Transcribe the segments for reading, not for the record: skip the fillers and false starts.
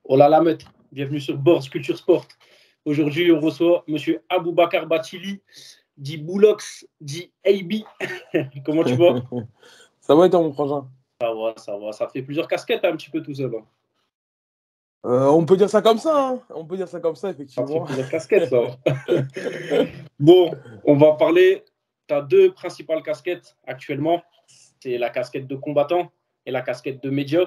Hola Lamet, bienvenue sur Boards Culture Sport. Aujourd'hui, on reçoit Monsieur Aboubakar Bathily, dit Boulox, dit AB. Comment tu vas? Ça va et toi, mon frangin? Ça va. Ça fait plusieurs casquettes un petit peu tout seul. On peut dire ça comme ça, hein. On peut dire ça comme ça, Ça fait effectivement. plusieurs casquettes, ça. Bon, on va parler. Tu as deux principales casquettes actuellement. C'est la casquette de combattant et la casquette de média.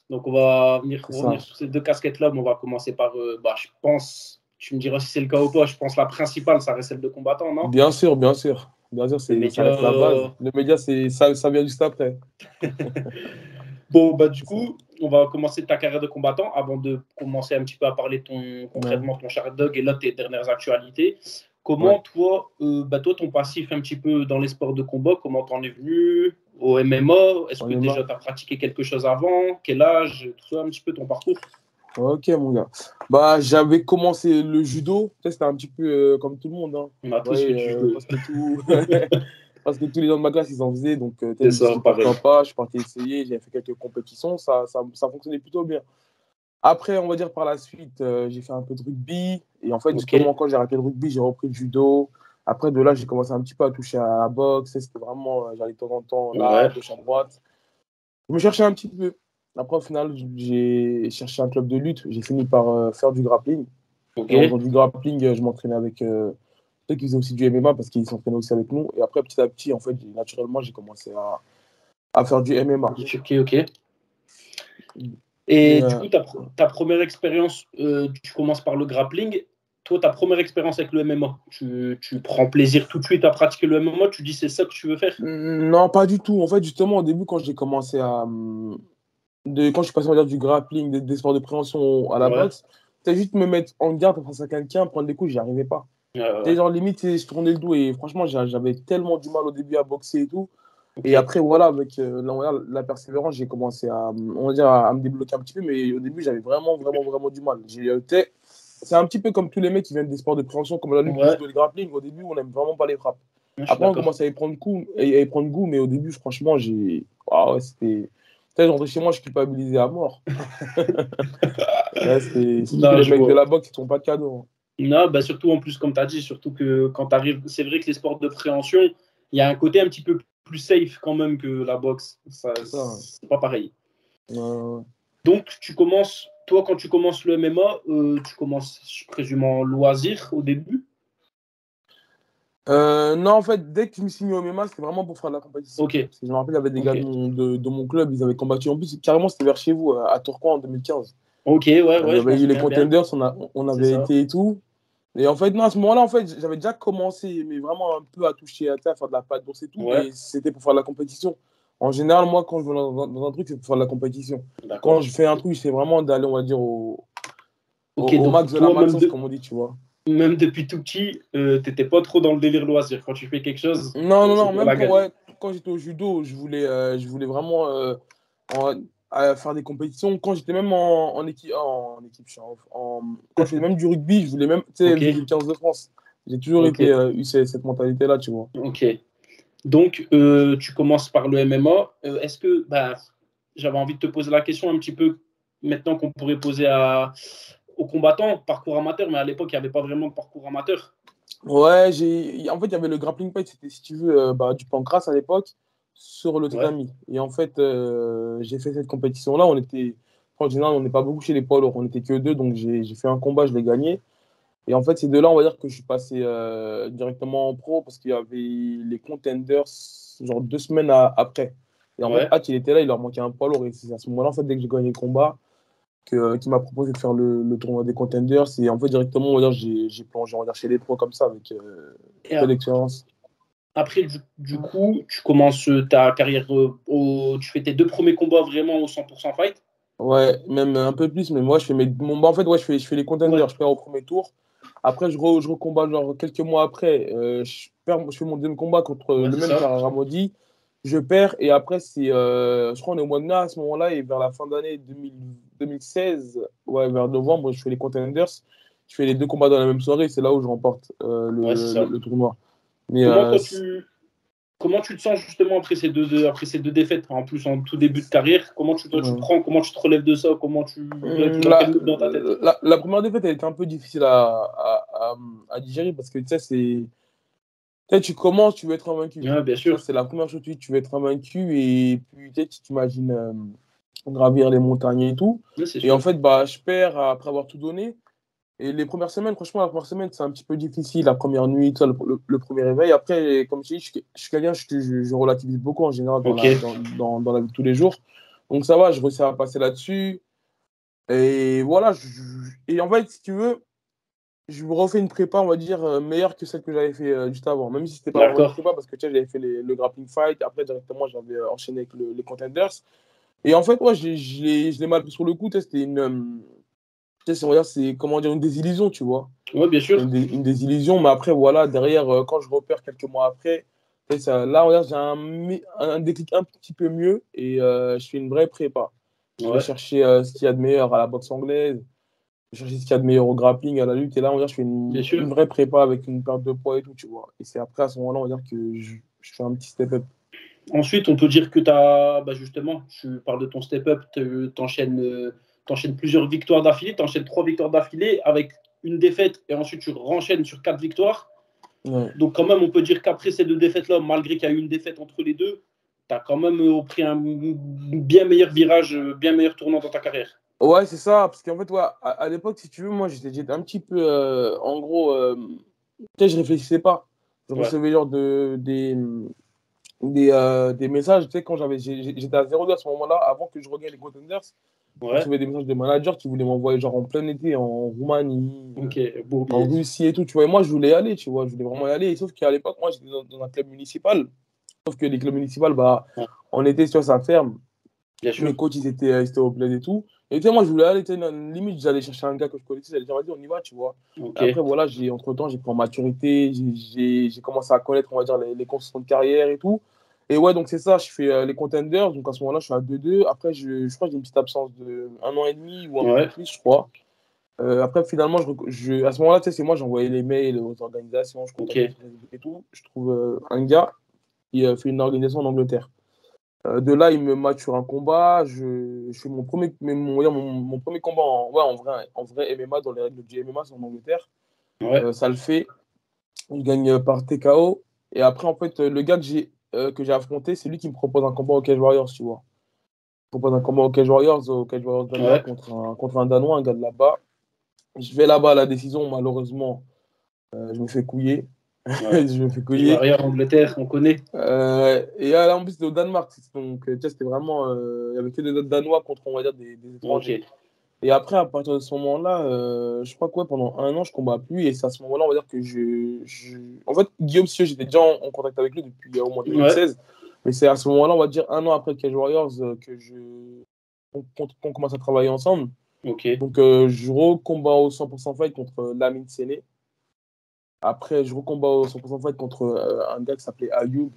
Donc, on va revenir sur ces deux casquettes-là, mais on va commencer par, je pense, tu me diras si c'est le cas ou pas, je pense la principale, ça reste celle de combattant, non? Bien sûr, bien sûr. Bien sûr, Le ça média. reste la base. Le média, ça vient juste après. Bon, du coup, on va commencer ta carrière de combattant avant de commencer un petit peu à parler concrètement de ton Sherdog et là, tes dernières actualités. Comment, Ouais. toi, ton passif un petit peu dans les sports de combat, comment t'en es venu au MMA? Est-ce que déjà tu as pratiqué quelque chose avant? Quel âge? Tout ça, un petit peu ton parcours. Ok, mon gars. J'avais commencé le judo. C'était un petit peu comme tout le monde, hein. On a tous fait du judo. Parce que tous les gens de ma classe, ils en faisaient. Donc, je C'est me suis ça, dit, pareil. pourquoi pas. Je suis parti essayer. J'ai fait quelques compétitions. Ça fonctionnait plutôt bien. Après, on va dire par la suite, j'ai fait un peu de rugby. Et en fait, justement, quand j'ai arrêté le rugby, j'ai repris le judo. Après, de là, j'ai commencé un petit peu à toucher à la boxe. C'était vraiment, j'allais de temps en temps là, à gauche, à droite. Je me cherchais un petit peu. Après, au final, j'ai cherché un club de lutte. J'ai fini par faire du grappling. Et en faisant du grappling, je m'entraînais avec ceux qui faisaient aussi du MMA parce qu'ils s'entraînaient aussi avec nous. Et après, petit à petit, en fait, naturellement, j'ai commencé à faire du MMA. Ok. Et du coup, ta première expérience, tu commences par le grappling. Toi, ta première expérience avec le MMA, tu prends plaisir tout de suite à pratiquer le MMA, tu dis c'est ça que tu veux faire? Non, pas du tout. En fait, justement, au début, quand j'ai commencé quand je suis passé on va dire, du grappling, des sports de préhension à la boxe, c'était juste me mettre en garde face à quelqu'un, prendre des coups, j'y arrivais pas. Genre, limite, je tournais le dos et franchement, j'avais tellement du mal au début à boxer et tout. Et après, voilà, avec la persévérance, j'ai commencé on va dire, à me débloquer un petit peu, mais au début, j'avais vraiment du mal. C'est un petit peu comme tous les mecs qui viennent des sports de préhension, comme la lutte, le judo et le grappling. Au début, on n'aime vraiment pas les frappes. Après, on commence à y prendre goût, mais au début, franchement, c'était. Tu sais, j'entrais chez moi, je culpabilisais à mort. Surtout que les mecs de la boxe, ils ne sont pas de cadeaux. Non, surtout en plus, comme tu as dit, surtout que quand tu arrives, c'est vrai que les sports de préhension, il y a un côté un petit peu plus safe quand même que la boxe. C'est pas pareil. Donc, toi, quand tu commences le MMA, tu commences, je présume, en loisir au début? Non, en fait, dès que je me suis mis au MMA, c'était vraiment pour faire de la compétition. Parce que je me rappelle, il y avait des gars de mon club, ils avaient combattu. En plus, carrément, c'était vers chez vous, à Tourcoing en 2015. Ok, Il y je avait m'en eu les souviens bien. contenders, on avait été et tout. Et en fait, non, à ce moment-là, en fait, j'avais déjà commencé, mais vraiment un peu à toucher à terre, à faire de la patte douce et tout, mais c'était pour faire de la compétition. En général, moi, quand je vais dans un truc, c'est pour faire de la compétition. Quand je fais un truc, c'est vraiment d'aller, on va dire, au max de la maxence, comme on dit, tu vois. Même depuis tout petit, t'étais pas trop dans le délire loisir. Quand tu fais quelque chose, Non, c'est pour la gagner. quand j'étais au judo, je voulais vraiment faire des compétitions. Quand j'étais même en équipe, quand je faisais même du rugby, je voulais même, tu sais, l'équipe 15 de France. J'ai toujours eu cette mentalité-là, tu vois. Ok. Donc, tu commences par le MMA. Est-ce que, j'avais envie de te poser la question un petit peu maintenant qu'on pourrait poser aux combattants, parcours amateur, mais à l'époque, il n'y avait pas vraiment de parcours amateur. Ouais, en fait, il y avait le grappling fight, c'était, si tu veux, du pancras à l'époque, sur le tatami. Et en fait, j'ai fait cette compétition-là. En général, on n'est pas beaucoup chez les poids lourds, on n'était que deux, donc j'ai fait un combat, je l'ai gagné. Et en fait, c'est de là, on va dire que je suis passé directement en pro parce qu'il y avait les contenders, genre 2 semaines après. Et en fait, il était là, il leur manquait un poids lourd. Et c'est à ce moment-là, en fait, dès que j'ai gagné le combat, qui m'a proposé de faire le tournoi des contenders. Et en fait, directement, on va dire, j'ai plongé, on va dire, chez les pros comme ça, avec peu d'expérience. Après, du coup, tu commences ta carrière, tu fais tes 2 premiers combats vraiment au 100% fight. Ouais, même un peu plus, mais moi, je fais les contenders, je perds au premier tour. Après, je recombats genre quelques mois après. Je fais mon deuxième combat contre le même Kara Ramodi. Je perds et après, je crois qu'on est au mois de mai à ce moment-là et vers la fin d'année 2016, ouais, vers novembre, je fais les contenders. Je fais les 2 combats dans la même soirée. C'est là où je remporte le tournoi. Mais, comment tu te sens justement après ces deux défaites, en plus en tout début de carrière? Comment tu prends, comment tu te relèves de ça? Comment tu dans quel mood dans ta tête? La première défaite, elle était un peu difficile à digérer parce que tu sais, tu commences, tu veux être invaincu. Ouais, bien sûr. Ça, c'est la première chose, tu veux être invaincu et puis tu t'imagines gravir les montagnes et tout. Ouais, c'est Et sûr. en fait, bah, je perds après avoir tout donné. Et les premières semaines, franchement, la première semaine, c'est un petit peu difficile. La première nuit, tout ça, le premier réveil. Après, comme je dis, je suis quelqu'un, je relativise beaucoup en général Ok. dans la vie de tous les jours. Donc ça va, je réussis à passer là-dessus. Et voilà. Et en fait, si tu veux, je me refais une prépa, on va dire, meilleure que celle que j'avais fait juste avant. Même si c'était pas vraiment une D'accord. prépa, parce que tu sais, j'avais fait le grappling fight. Après, directement, j'avais enchaîné avec les contenders. Et en fait, moi, je l'ai mal pris sur le coup. Tu sais, c'était tu sais, on va dire, c'est comment dire, une désillusion, tu vois. Ouais, bien sûr. Une désillusion, mais après, voilà, derrière, quand je repère quelques mois après, tu sais, là, on va dire, j'ai un déclic un petit peu mieux et je fais une vraie prépa. Je vais Ouais. chercher ce qu'il y a de meilleur à la boxe anglaise, je vais chercher ce qu'il y a de meilleur au grappling, à la lutte, et là, on va dire, je fais Bien une sûr. vraie prépa avec une perte de poids et tout, tu vois. Et c'est après, à ce moment-là, on va dire que je fais un petit step-up. Ensuite, on peut dire que tu as, bah justement, tu parles de ton step-up, tu enchaînes plusieurs victoires d'affilée, tu enchaînes 3 victoires d'affilée avec une défaite et ensuite tu renchaînes sur 4 victoires. Ouais. Donc, quand même, on peut dire qu'après ces 2 défaites-là, malgré qu'il y a eu une défaite entre les deux, tu as quand même pris un bien meilleur virage, bien meilleur tournant dans ta carrière. Ouais, c'est ça, parce qu'en fait, ouais, à l'époque, si tu veux, moi, j'étais un petit peu, en gros, tu sais, je réfléchissais pas. Je Ouais. recevais genre des messages, tu sais, quand j'étais à 0 à ce moment-là, avant que je regagne les Contenders, je Ouais. recevais des messages de managers qui voulaient m'envoyer genre en plein été en Roumanie, Ok, beau en billet. Russie et tout, tu vois. Et moi, je voulais y aller, tu vois, je voulais vraiment y aller. Et sauf qu'à l'époque, moi, j'étais dans un club municipal. Sauf que les clubs municipaux, bah, Ouais, en été, tu vois, ça ferme. bien Mes sûr. coachs, ils étaient au plaid et tout. Et tu sais, moi, je voulais aller, tu sais, limite, j'allais chercher un gars que je connaissais, j'allais dire, vas-y, on y va, tu vois. Et Ok. après, voilà, entre-temps, j'ai pris en maturité, j'ai commencé à connaître, on va dire, les constructions de carrière et tout. Et ouais, donc c'est ça, je fais les contenders. Donc à ce moment-là, je suis à 2-2. Après, je crois que j'ai une petite absence de 1 an et demi ou un peu Ouais. plus, je crois. Après, finalement, à ce moment-là, tu sais, c'est moi, j'envoyais les mails aux organisations, je Ok. contactais et tout. Je trouve un gars qui fait une organisation en Angleterre. De là, il me match sur un combat. Je fais mon premier combat ouais, en vrai MMA, dans les règles du MMA, c'est en Angleterre. Ouais. Ça le fait. Je gagne par TKO. Et après, en fait, le gars que j'ai affronté, c'est lui qui me propose un combat au Cage Warriors, tu vois. Il me propose un combat au Cage Warriors Danemark Ouais. contre un Danois, un gars de là-bas. Je vais là-bas à la décision, malheureusement, je me fais couiller. Ouais. Je me fais Je vois couiller. rien en Angleterre, on connaît. Et là, en plus, c'était au Danemark. Donc, tu sais, c'était vraiment. Il n'y avait que des Danois contre, on va dire, des Ok. étrangers. Et après, à partir de ce moment-là, je crois que ouais, pendant 1 an, je ne combats plus. Et c'est à ce moment-là, on va dire que En fait, Guillaume Sieux, j'étais déjà en contact avec lui depuis au moins Ouais. 2016. Mais c'est à ce moment-là, on va dire 1 an après Cage Warriors, qu'on commence à travailler ensemble. Ok. Donc, je recombats au 100% fight contre Lamine Sene. Après, je recombats au 100% fight contre un gars qui s'appelait Ayoub.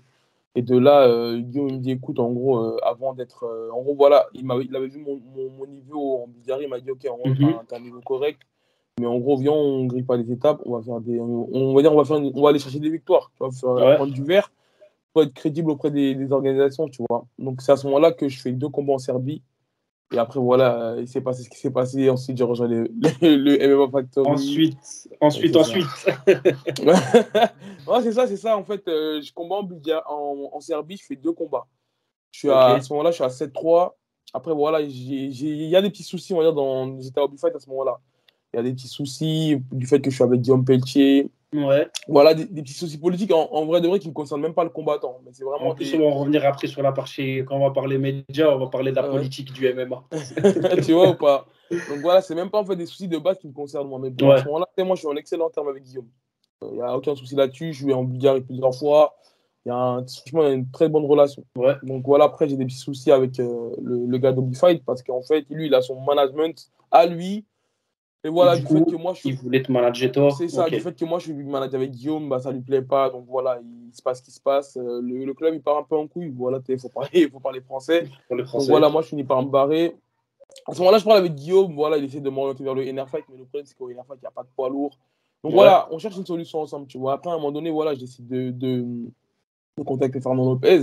Et de là, Guillaume il me dit, écoute, en gros, avant d'être. En gros, voilà, il avait vu mon niveau en Bulgarie, il m'a dit, ok, en gros, Mhm. t'as un niveau correct, mais en gros, viens, on ne grille pas les étapes, on va faire on va dire, on va aller chercher des victoires, tu vois, Ouais. prendre du vert pour être crédible auprès des organisations, tu vois. Donc, c'est à ce moment-là que je fais 2 combats en Serbie. Et après, voilà, il s'est passé ce qui s'est passé. Ensuite, j'ai rejoint le MMA Factory. Et c'est ça. Ensuite. Ouais, c'est ça. En fait, je combats en Serbie, je fais 2 combats. Ok. À ce moment-là, je suis à 7-3. Après, voilà, il y a des petits soucis, on va dire, j'étais à Hobby Fight à ce moment-là. Il y a des petits soucis du fait que je suis avec Guillaume Pelletier. Ouais. Voilà, des petits soucis politiques, en vrai de vrai, qui ne concernent même pas le combattant. Mais c'est En vraiment plus, on va en revenir après sur la partie. Quand on va parler médias, on va parler de la ouais. politique du MMA. Tu vois ou pas? Donc voilà, c'est même pas en fait des soucis de base qui me concernent moi. Mais bon, à ce Ouais. moment-là, moi, je suis en excellent terme avec Guillaume. Il n'y a aucun souci là-dessus. Je suis en Bulgarie plusieurs fois. Franchement, il y a une très bonne relation. Ouais. Donc voilà, après, j'ai des petits soucis avec le gars d'Hobby Fight parce qu'en fait, lui, il a son management à lui. Et Et voilà, du du fait coup, que moi, il voulait te manager toi. c'est ça, Ok. du fait que moi, je suis manager avec Guillaume, bah, ça lui plaît pas. Donc voilà, il se passe ce qui se passe. Le club, il part un peu en couille. Voilà, faut parler français. Pour les Donc Français. voilà, moi, je finis par me barrer. À ce moment-là, je parle avec Guillaume. Voilà, il essaie de m'orienter vers le NR Fight, mais le problème, c'est qu'au NR Fight, il n'y a pas de poids lourd. Donc Ouais. voilà, on cherche une solution ensemble, tu vois. Après, à un moment donné, voilà, je décide de contact avec Fernand Lopez.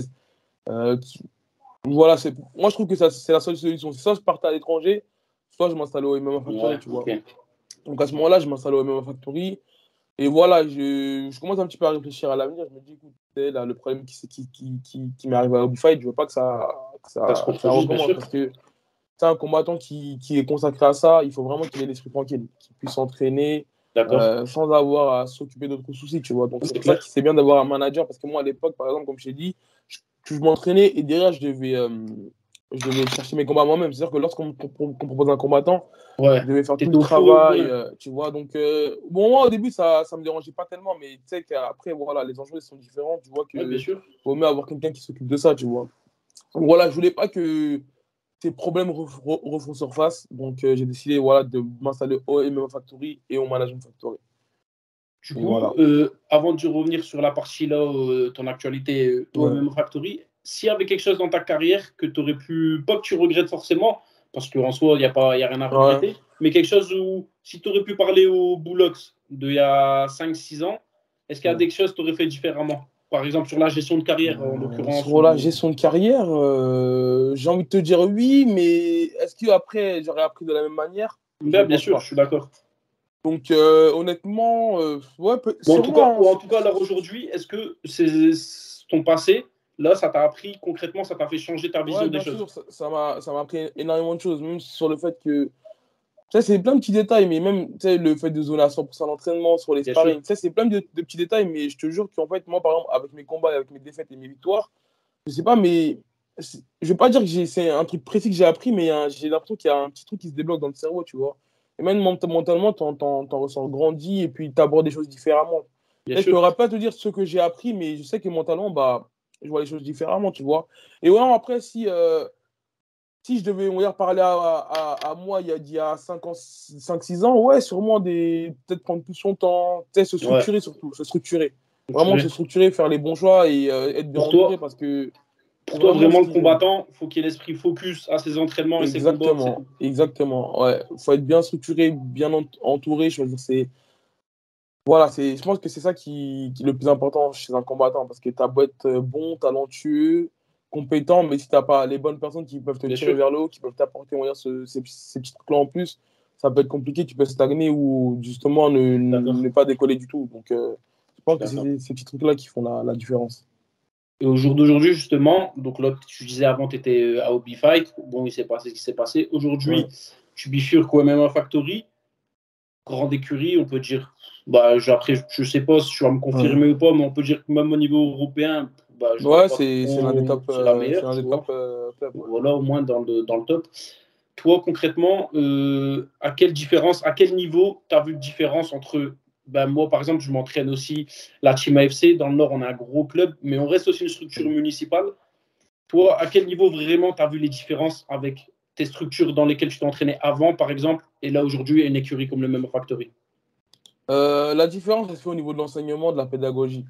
Voilà, moi je trouve que c'est la seule solution. C'est soit je partais à l'étranger, soit je m'installe au MMA Factory, tu vois. Okay. Donc à ce moment-là, je m'installe au MMA Factory. Et voilà, je commence un petit peu à réfléchir à l'avenir. Je me dis, écoute, là, le problème qui m'est arrivé à Hobby Fight, je veux pas que ça recommence. Parce que c'est un combattant qui est consacré à ça. Il faut vraiment qu'il ait l'esprit tranquille, qu'il puisse s'entraîner sans avoir à s'occuper d'autres soucis, tu vois. Donc c'est pour ça que c'est bien d'avoir un manager. Parce que moi, à l'époque, par exemple, comme je t'ai dit, je m'entraînais et derrière, je devais chercher mes combats moi-même. C'est-à-dire que lorsqu'on propose un combattant, je devais faire tout le travail, tu vois. Donc, bon, moi, au début, ça me dérangeait pas tellement, mais tu sais qu'après, voilà, les enjeux sont différents. Tu vois qu'il vaut mieux avoir quelqu'un qui s'occupe de ça, tu vois. Donc, voilà, je voulais pas que ces problèmes refont surface. Donc, j'ai décidé, voilà, de m'installer au MMA Factory et au Management Factory. Du coup, avant de revenir sur la partie là, ton actualité au MMA Factory, s'il y avait quelque chose dans ta carrière que tu aurais pu, pas que tu regrettes forcément, parce qu'en soi, il n'y a rien à regretter, mais quelque chose où, si tu aurais pu parler aux Bullocks d'il y a 5-6 ans, est-ce qu'il y a des choses que tu aurais fait différemment? Par exemple, sur la gestion de carrière, en l'occurrence. Sur la gestion de carrière, j'ai envie de te dire oui, mais est-ce qu'après, j'aurais appris de la même manière? Bien sûr, je suis d'accord. Donc, honnêtement, ouais, bon, en tout cas, alors aujourd'hui, est-ce que ton passé, là, ça t'a appris concrètement, ça t'a fait changer ta vision des choses? Bien sûr, ça m'a appris énormément de choses, même sur le fait que, tu sais, c'est plein de petits détails, mais même, tu sais, le fait de zoner à 100% l'entraînement, sur les sparring, tu sais, c'est plein de petits détails, mais je te jure qu'en fait, moi, par exemple, avec mes combats, avec mes défaites et mes victoires, je sais pas, mais je vais pas dire que c'est un truc précis que j'ai appris, mais j'ai l'impression qu'il y a un petit truc qui se débloque dans le cerveau, tu vois. Et même mentalement, t'en ressens grandi et puis t'abordes des choses différemment. Je ne pourrais pas te dire ce que j'ai appris, mais je sais que mentalement, bah, je vois les choses différemment, tu vois. Et ouais, après, si je devais, on va dire, parler à moi il y a 5-6 ans, ouais, sûrement peut-être prendre plus son temps, se structurer surtout, se structurer. Vraiment se structurer, faire les bons choix et être bien entouré parce que. Pour toi, vraiment, le combattant, il faut qu'il ait l'esprit focus à ses entraînements et ses combats. Exactement, ouais. Il faut être bien structuré, bien entouré. Voilà, je pense que c'est ça qui est le plus important chez un combattant parce que tu as beau être bon, talentueux, compétent, mais si tu n'as pas les bonnes personnes qui peuvent te tirer vers le haut, qui peuvent t'apporter ces petits trucs-là en plus, ça peut être compliqué, tu peux stagner ou justement ne pas décoller du tout. Donc, je pense que c'est ces petits trucs-là qui font la différence. Et au jour d'aujourd'hui, justement, donc là, tu disais avant, tu étais à Hobby Fight. Bon, il s'est passé ce qui s'est passé. Aujourd'hui, tu bifurques au MMA Factory. Grande écurie, on peut dire. Bah, après, je sais pas si tu vas me confirmer ou pas, mais on peut dire que même au niveau européen, bah, c'est l'un des top. C'est la meilleure. Voilà, au moins dans le top. Toi, concrètement, à quel niveau tu as vu de différence entre. Ben, moi, par exemple, je m'entraîne aussi la Team AFC. Dans le Nord, on a un gros club, mais on reste aussi une structure municipale. Toi, à quel niveau vraiment tu as vu les différences avec tes structures dans lesquelles tu t'entraînais avant, par exemple, et là, aujourd'hui, une écurie comme le MMA Factory? La différence, elle se fait au niveau de l'enseignement, de la pédagogie.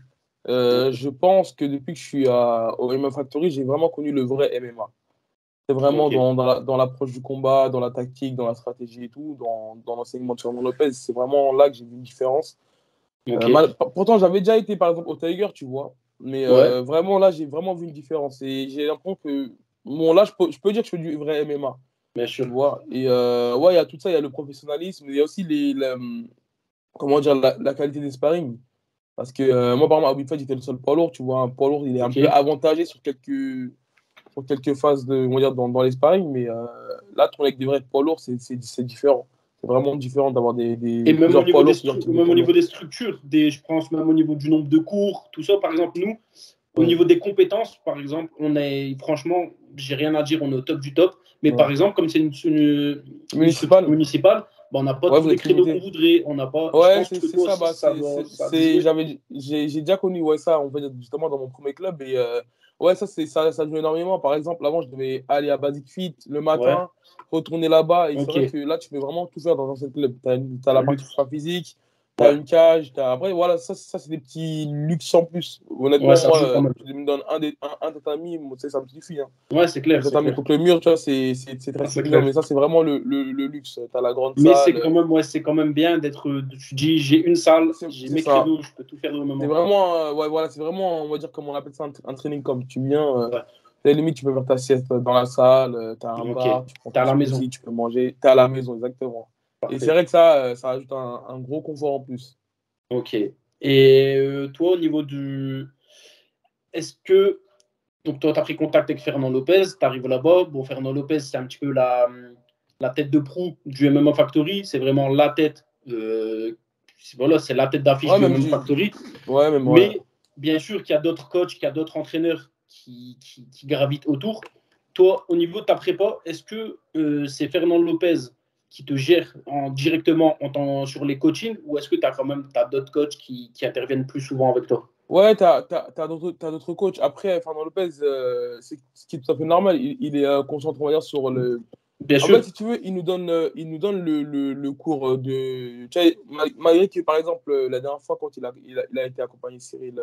Je pense que depuis que je suis au MMA Factory, j'ai vraiment connu le vrai MMA. C'est vraiment dans l'approche du combat, dans la tactique, dans la stratégie et tout, dans l'enseignement de Fernand Lopez. C'est vraiment là que j'ai vu une différence. Pourtant, j'avais déjà été, par exemple, au Tiger, tu vois. Mais vraiment, là, j'ai vraiment vu une différence. Et j'ai l'impression que, bon, là, je peux dire que je fais du vrai MMA. Bien sûr. Tu vois. Et ouais, il y a tout ça, il y a le professionnalisme, il y a aussi comment dire, la qualité des sparring. Parce que moi, par exemple, à Hobby Fight, j'étais le seul poids lourd, tu vois. Un poids lourd, il est un peu avantagé sur quelques phases on va dire, dans les sparring, mais là, tourner avec des vrais poids lourds, c'est différent. C'est vraiment différent d'avoir et même au niveau, même au niveau des structures, je pense même au niveau du nombre de cours, tout ça, par exemple, nous, au niveau des compétences, par exemple, franchement, j'ai rien à dire, on est au top du top. Mais par exemple, comme c'est une structure municipale, bah, on n'a pas tous les créneaux qu'on voudrait. On n'a pas. Ouais, c'est ça. J'ai déjà connu ça, on va dire, justement, dans mon premier club. Et ouais, ça joue énormément. Par exemple, avant, je devais aller à Basic Fit le matin, retourner là-bas. Et c'est vrai que là, tu peux vraiment tout faire dans un seul club. Tu as la partie physique, T'as une cage, après, voilà, ça c'est des petits luxes en plus. Honnêtement, Ouais, ça joue moi, quand même. tu me donnes un tatami, moi, tu sais, ça me suffit. Hein. Ouais, c'est clair, Le c'est tatami clair. contre le mur, tu vois, c'est très Ça, c'est sécurisant, clair. mais ça, c'est vraiment le luxe. T'as la grande Mais c'est salle. quand même, ouais, c'est quand même bien d'être. Tu dis, j'ai une salle, j'ai C'est mes ça. créneaux, je peux tout faire au même C'est moment. vraiment, ouais, voilà, c'est vraiment, on va dire, comme on appelle ça, un training comme tu viens. Ouais. À la limite, tu peux faire ta sieste dans la salle, tu as un Ok. bar, tu prends T'es ton à la maison. smoothie, tu peux manger, tu es à la maison, exactement. Et c'est Parfait. vrai que ça ajoute un gros confort en plus. Ok. Et toi, au niveau du. Est-ce que. Donc, toi, tu as pris contact avec Fernand Lopez, tu arrives là-bas. Bon, Fernand Lopez, c'est un petit peu la tête de proue du MMA Factory. C'est vraiment la tête. Voilà, c'est la tête d'affiche Ouais, du MMA Factory. Ouais, même, ouais. Mais bien sûr qu'il y a d'autres coachs, qu'il y a d'autres entraîneurs qui gravitent autour. Toi, au niveau de ta prépa, est-ce que c'est Fernand Lopez qui te gère directement sur les coachings ou est-ce que tu as quand même d'autres coachs qui interviennent plus souvent avec toi? Ouais, t'as d'autres coachs. Après, Fernand Lopez, c'est ce qui est tout à fait normal. Il est concentré, on va dire, sur le. Bien En fait, sûr. si tu veux, il nous donne le cours de. Tu sais, malgré que, par exemple, la dernière fois, quand il a été accompagné Cyril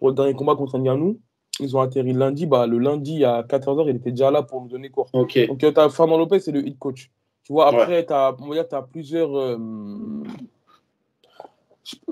pour le dernier combat contre Ngannou, ils ont atterri lundi. Bah, le lundi à 14h, il était déjà là pour nous donner cours. Ok. Donc, tu as Fernand Lopez, c'est le head coach. Tu vois, Ouais. après, on va dire, t'as plusieurs.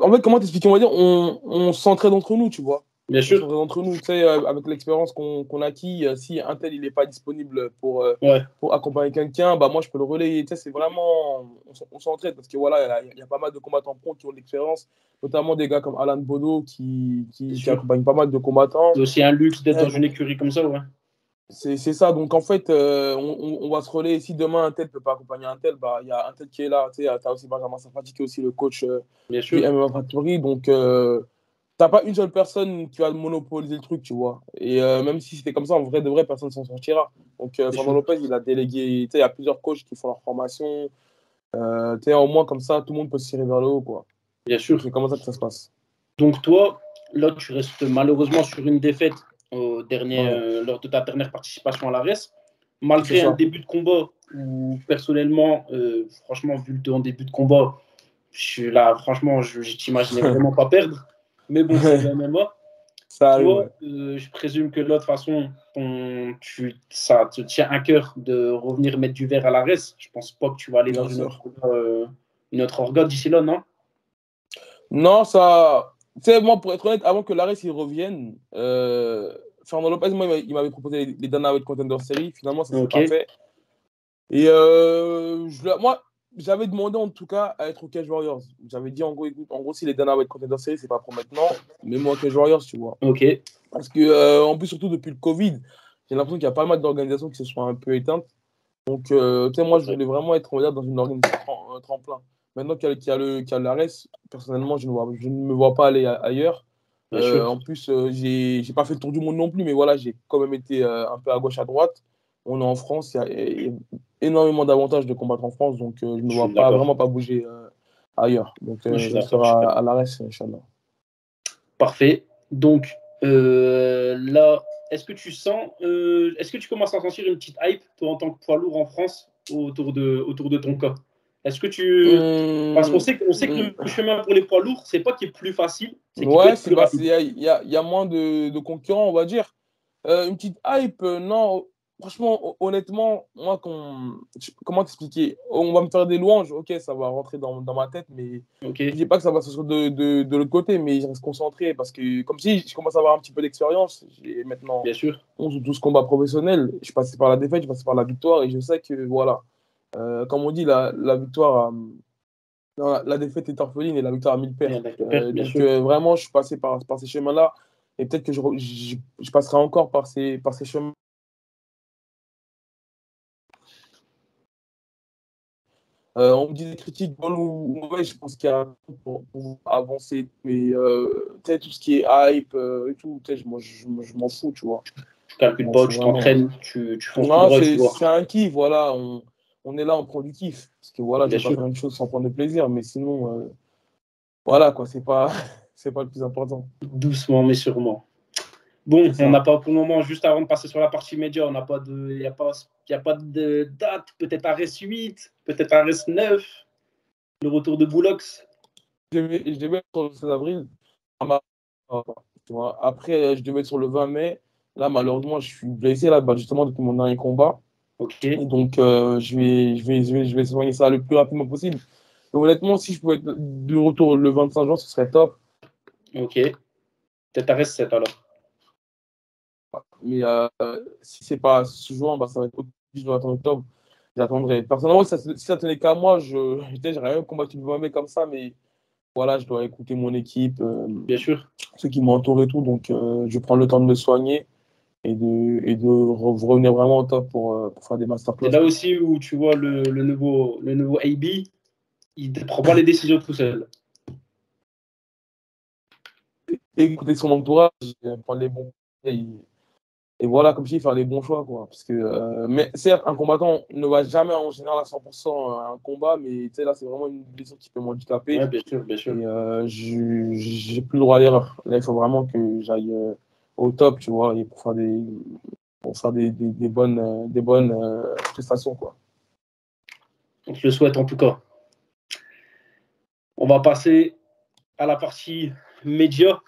En fait, comment t'expliquer? On va dire, on s'entraide entre nous, tu vois. Bien On sûr. s'entraide entre nous, tu sais, avec l'expérience qu'on a acquis, si un tel, il n'est pas disponible Ouais. pour accompagner quelqu'un, bah moi, je peux le relayer. Tu sais, c'est vraiment, on s'entraide parce que voilà, il y a pas mal de combattants pro qui ont de l'expérience, notamment des gars comme Alan Bodo Bien qui sûr. accompagnent pas mal de combattants. C'est aussi un luxe d'être dans Ouais, une donc, écurie comme ça, ouais. c'est ça. Donc, en fait, on va se relayer. Si demain, un tel ne peut pas accompagner un tel, bah il y a un tel qui est là. Tu sais, tu as aussi Benjamin Safati qui est aussi le coach Bien du sûr. MMA Factory. Donc, t'as pas une seule personne qui va monopoliser le truc, tu vois. Et même si c'était comme ça, en vrai de vrai, personne s'en sortira. Donc, Bien Fernand sûr. Lopez, il a délégué. Tu sais, il y a plusieurs coachs qui font leur formation. Tu sais, au moins, comme ça, tout le monde peut se tirer vers le haut, quoi. Bien Donc, sûr. c'est comme ça que ça se passe. Donc toi, là, tu restes malheureusement sur une défaite Ouais, lors de ta dernière participation à la RES, c'est malgré un ça. début de combat où personnellement, franchement, vu ton début de combat, je suis là, franchement, je t'imaginais vraiment pas perdre. Mais bon, c'est le MMA. Ça arrive, Toi, ouais. je présume que là, de toute façon, ça te tient à cœur de revenir mettre du verre à la RES. Je pense pas que tu vas aller dans Bien sûr. une autre orga d'ici là, non? Non, ça. Tu sais, moi, pour être honnête, avant que Lares il revienne, Fernand Lopez, moi, il m'avait proposé les Dana White Contender Series. Finalement, ça s'est Ok, pas fait. Et moi, j'avais demandé en tout cas à être au Cage Warriors. J'avais dit en gros, écoute, en gros, si les Dana White Contender Series, c'est pas pour maintenant, mais moi au Cage Warriors, tu vois. ok, Parce que, en plus, surtout depuis le Covid, j'ai l'impression qu'il y a pas mal d'organisations qui se sont un peu éteintes. Donc, tu sais, moi, je voulais vraiment être, on va dire, dans une organisation tremplin. Maintenant qu'il y a l'ARES, personnellement, je ne me vois pas aller ailleurs. bien sûr. En plus, j'ai pas fait le tour du monde non plus, mais voilà, j'ai quand même été un peu à gauche, à droite. On est en France, il y a énormément d'avantages de combattre en France, donc je ne me Je vois suis pas d'accord. vraiment pas bouger ailleurs. Donc, Je suis je d'accord. resterai à l'ARES, Inch'Allah. Parfait. Donc là, est-ce que tu commences à sentir une petite hype, toi, en tant que poids lourd en France, autour de ton cas? Est-ce que tu. Parce qu'on Hum, sait que le chemin pour les poids lourds, c'est pas qu'il est plus facile, c'est qu'il peut ouais, être plus rapide. il y a moins de concurrents, on va dire. Une petite hype, non. Franchement, honnêtement, moi, comment t'expliquer? On va me faire des louanges, ok, ça va rentrer dans ma tête, mais Ok, je dis pas que ça va se faire de l'autre côté, mais je reste concentré parce que, comme si je commence à avoir un petit peu d'expérience, j'ai maintenant bien sûr. 11 ou 12 combats professionnels, je suis passé par la défaite, je suis passé par la victoire, et je sais que, voilà, comme on dit, la victoire, non, la défaite est orpheline et la victoire a mille Bien, pères. avec le père, bien Donc, sûr. vraiment, je suis passé par ces chemins-là, et peut-être que je passerai encore par ces chemins. On me dit des critiques bonnes ou mauvaises, je pense qu'il y a pour avancer. Mais tu sais, tout ce qui est hype et tout, tu sais, je m'en fous, tu vois. Tu Je calcules m'en pas, fous tu vraiment. t'entraînes, tu fonces tout Non, droit et tu vois. c'est un kiff, voilà. On est là, on prend du kiff. Parce que voilà, je Bien vais pas sûr. faire une chose sans prendre de plaisir. Mais sinon, voilà, quoi, c'est pas, c'est pas le plus important. Doucement, mais sûrement. Bon, C'est on ça. n'a pas pour le moment, juste avant de passer sur la partie média, on n'a pas de, il y a pas de date, peut-être RS 8, peut-être RS 9, le retour de Boulox. Je devais être sur le 16 avril. Tu vois. Après, je devais être sur le 20 mai. Là, malheureusement, je suis blessé là, bah, justement depuis mon dernier combat. Ok, Et donc, je vais soigner ça le plus rapidement possible. Donc, honnêtement, si je pouvais être de retour le 25 juin, ce serait top. ok. Peut-être à 7 alors. Mais si c'est pas ce juin, bah, ça va être je dois attendre octobre. J'attendrai. Personnellement, si ça tenait qu'à moi, j'aurais même combattu le 20 mai comme ça, mais voilà, je dois écouter mon équipe, Bien sûr. ceux qui m'entourent et tout. Donc, je prends le temps de me soigner et de revenir vraiment au top pour faire des C'est masterclass. là aussi où tu vois le nouveau AB, il ne prend pas les décisions tout seul. Et écouter son entourage, prendre les bons conseils. Et voilà, comme je dis, faire les bons choix, quoi. Parce que, mais certes, un combattant ne va jamais en général à 100% un combat, mais tu sais, là, c'est vraiment une blessure qui peut Ouais, m'handicaper. bien sûr, bien sûr. Et j'ai plus le droit à l'erreur. Là, il faut vraiment que j'aille au top, tu vois, et pour faire des bonnes prestations, quoi. On te le souhaite en tout cas. On va passer à la partie média.